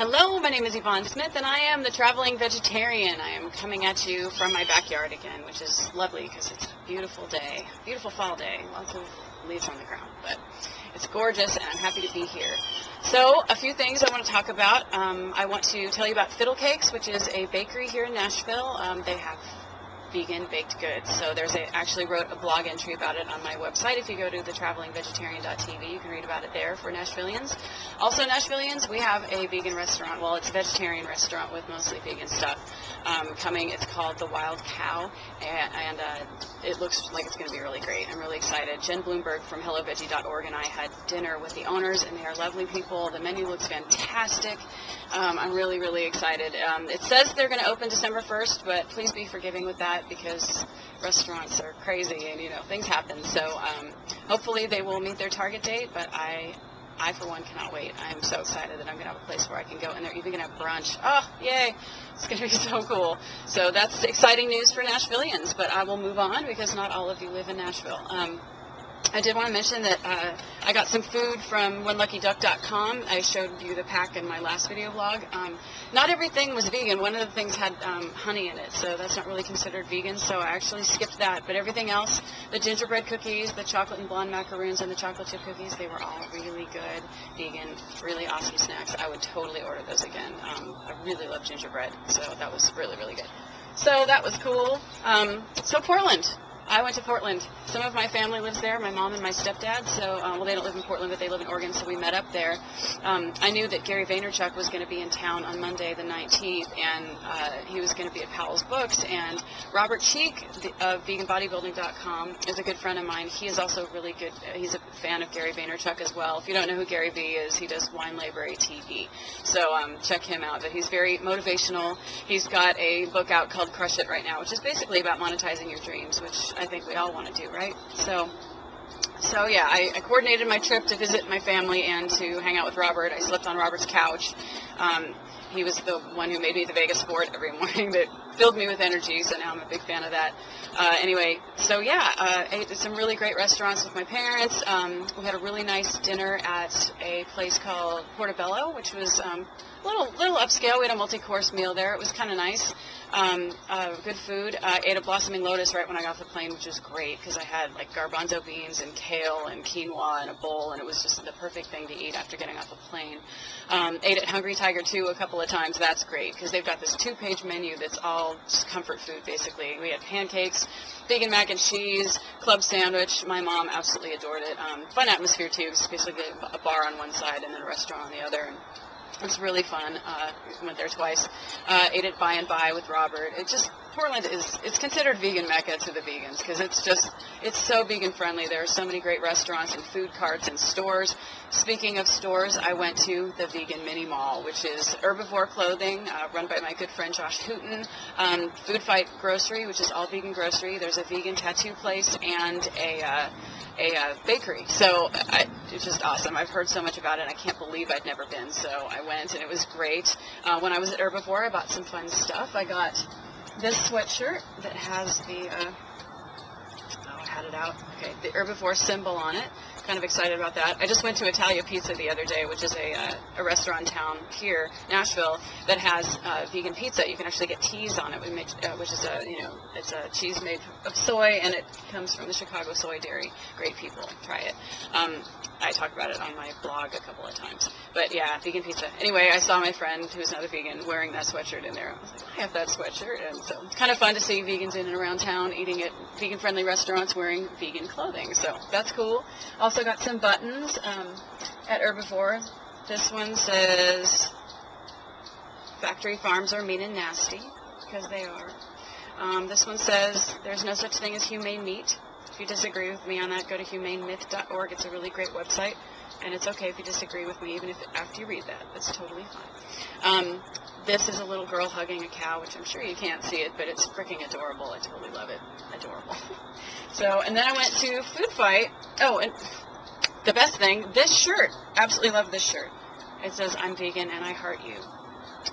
Hello, my name is Yvonne Smith, and I am the Traveling Vegetarian. I am coming at you from my backyard again, which is lovely because it's a beautiful day, beautiful fall day, lots of leaves on the ground, but it's gorgeous, and I'm happy to be here. So, a few things I want to talk about. I want to tell you about Fiddle Cakes, which is a bakery here in Nashville. They have vegan baked goods. So actually wrote a blog entry about it on my website. If you go to thetravelingvegetarian.tv, you can read about it there for Nashvillians. Also, Nashvillians, we have a vegan restaurant. Well, it's a vegetarian restaurant with mostly vegan stuff coming. It's called The Wild Cow, and it looks like it's going to be really great. I'm really excited. Jen Bloomberg from HelloVeggie.org and I had dinner with the owners, and they are lovely people. The menu looks fantastic. I'm really, really excited. It says they're going to open December 1st, but please be forgiving with that because restaurants are crazy and, things happen. So hopefully they will meet their target date, but I for one, cannot wait. I'm so excited that I'm going to have a place where I can go, and they're even going to have brunch. Oh, yay. It's going to be so cool. So that's exciting news for Nashvillians, but I will move on because not all of you live in Nashville. I did want to mention that I got some food from OneLuckyDuck.com. I showed you the pack in my last video vlog. Not everything was vegan. One of the things had honey in it, so that's not really considered vegan, so I actually skipped that. But everything else, the gingerbread cookies, the chocolate and blonde macaroons, and the chocolate chip cookies, they were all really good, vegan, really awesome snacks. I would totally order those again. I really love gingerbread, so that was really, really good. So that was cool. So Portland. I went to Portland. Some of my family lives there, my mom and my stepdad. So, well, they don't live in Portland, but they live in Oregon, so we met up there. I knew that Gary Vaynerchuk was going to be in town on Monday the 19th, and he was going to be at Powell's Books. And Robert Cheeke of veganbodybuilding.com is a good friend of mine. He is also really good. He's a fan of Gary Vaynerchuk as well. If you don't know who Gary V is, he does Wine Library TV. So check him out. But he's very motivational. He's got a book out called Crush It right now, which is basically about monetizing your dreams, which I think we all want to do, right? So yeah, I coordinated my trip to visit my family and to hang out with Robert. I slept on Robert's couch. He was the one who made me the Vegas Sport every morning that filled me with energy, so now I'm a big fan of that. Anyway, so yeah, ate at some really great restaurants with my parents. We had a really nice dinner at a place called Portobello, which was a little upscale. We had a multi-course meal there. It was kind of nice. Good food. I ate a blossoming lotus right when I got off the plane, which was great because I had like garbanzo beans and kale and quinoa in a bowl, and it was just the perfect thing to eat after getting off the plane. Ate at Hungry Tiger too a couple of times. That's great because they've got this 2-page menu that's all just comfort food basically. We had pancakes, vegan mac and cheese, club sandwich. My mom absolutely adored it. Fun atmosphere too. It's basically a bar on one side and then a restaurant on the other. And it's really fun. Went there twice. Ate at By and By with Robert. Portland it's considered vegan mecca to the vegans because it's so vegan friendly. There are so many great restaurants and food carts and stores. Speaking of stores, I went to the Vegan Mini Mall, which is herbivore clothing run by my good friend Josh Hooten. Food Fight Grocery, which is all vegan grocery. There's a vegan tattoo place and a bakery. So it's just awesome. I've heard so much about it. I can't believe I'd never been. So I went, and it was great. When I was at Herbivore, I bought some fun stuff. I got this sweatshirt that has the, I had it out. Okay, the Herbivore symbol on it. Kind of excited about that. I just went to Italia Pizza the other day, which is a restaurant in town here, Nashville, that has vegan pizza. You can actually get teas on it, which is it's a cheese made of soy, and it comes from the Chicago Soy Dairy. Great people, try it. I talk about it on my blog a couple of times. But yeah, vegan pizza. Anyway, I saw my friend who's another vegan wearing that sweatshirt in there. I was like, I have that sweatshirt, and so it's kind of fun to see vegans in and around town eating at vegan-friendly restaurants wearing vegan clothing. So that's cool. Also got some buttons at Herbivore. This one says, "Factory farms are mean and nasty," because they are. This one says, "There's no such thing as humane meat." If you disagree with me on that, go to humanemyth.org. It's a really great website, and it's okay if you disagree with me, even if after you read that. That's totally fine. This is a little girl hugging a cow, which I'm sure you can't see it, but it's freaking adorable. I totally love it. Adorable. So, and then I went to Food Fight. Oh, and the best thing, this shirt. Absolutely love this shirt. It says, "I'm vegan and I heart you."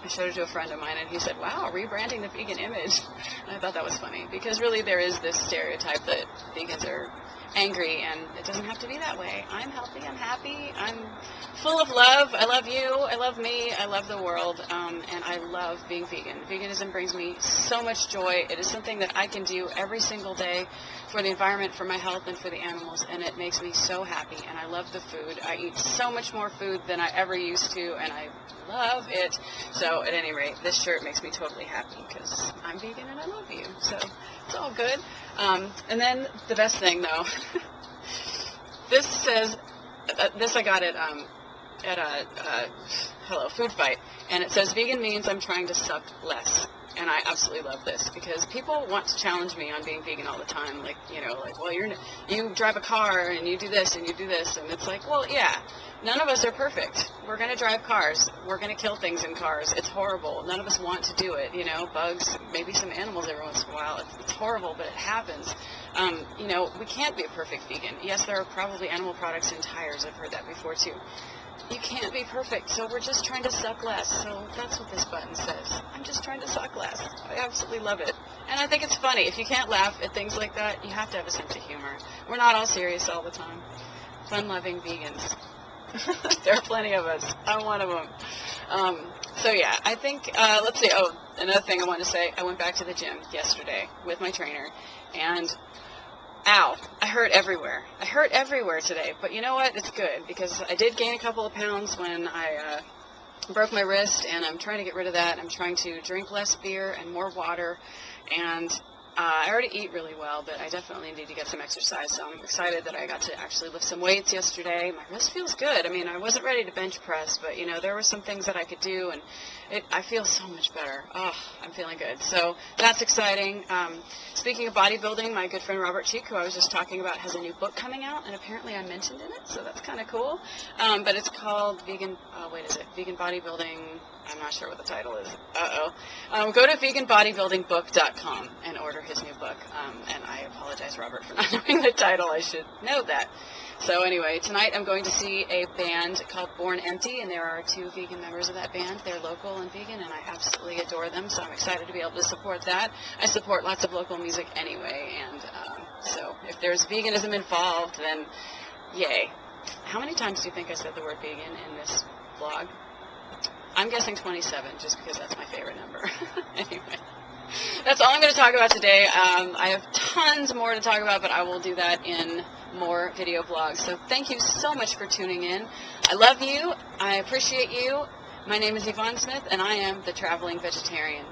I showed it to a friend of mine, and he said, "Wow, rebranding the vegan image." And I thought that was funny, because really there is this stereotype that vegans are angry, and it doesn't have to be that way. I'm healthy, I'm happy, I'm full of love. I love you, I love me, I love the world, and I love being vegan. Veganism brings me so much joy. It is something that I can do every single day for the environment, for my health, and for the animals, and it makes me so happy, and I love the food. I eat so much more food than I ever used to, and I love it. So at any rate, this shirt makes me totally happy because I'm vegan and I love you, so it's all good. And then the best thing, though, this says, this I got at a Food Fight, and it says, vegan means I'm trying to suck less. And I absolutely love this because people want to challenge me on being vegan all the time. Like, well, you drive a car and you do this and you do this. And it's like, well, yeah, none of us are perfect. We're going to drive cars. We're going to kill things in cars. It's horrible. None of us want to do it. Bugs, maybe some animals every once in a while. It's horrible, but it happens. We can't be a perfect vegan. Yes, there are probably animal products in tires. I've heard that before, too. You can't be perfect, so we're just trying to suck less. So that's what this button says. I'm just trying to suck less. I absolutely love it. And I think it's funny. If you can't laugh at things like that, you have to have a sense of humor. We're not all serious all the time. Fun-loving vegans. There are plenty of us. I'm one of them. So yeah, I think, let's see. Oh, another thing I wanted to say. I went back to the gym yesterday with my trainer, and ow, I hurt everywhere. I hurt everywhere today, but you know what? It's good, because I did gain a couple of pounds when I broke my wrist, and I'm trying to get rid of that. I'm trying to drink less beer and more water, and I already eat really well, but I definitely need to get some exercise, so I'm excited that I got to actually lift some weights yesterday. My wrist feels good. I mean, I wasn't ready to bench press, but, there were some things that I could do, and I feel so much better. Oh, I'm feeling good. So that's exciting. Speaking of bodybuilding, my good friend Robert Cheeke, who I was just talking about, has a new book coming out, and apparently I mentioned in it, so that's kind of cool. But it's called Vegan Bodybuilding. I'm not sure what the title is. Go to veganbodybuildingbook.com and order his new book. And I apologize, Robert, for not knowing the title. I should know that. So anyway, tonight I'm going to see a band called Born Empty, and there are 2 vegan members of that band. They're local and vegan, and I absolutely adore them, so I'm excited to be able to support that. I support lots of local music anyway, and so if there's veganism involved, then yay. How many times do you think I said the word vegan in this vlog? I'm guessing 27, just because that's my favorite number. Anyway, that's all I'm going to talk about today. I have tons more to talk about, but I will do that in more video vlogs. So thank you so much for tuning in. I love you. I appreciate you. My name is Yvonne Smith, and I am the Traveling Vegetarian.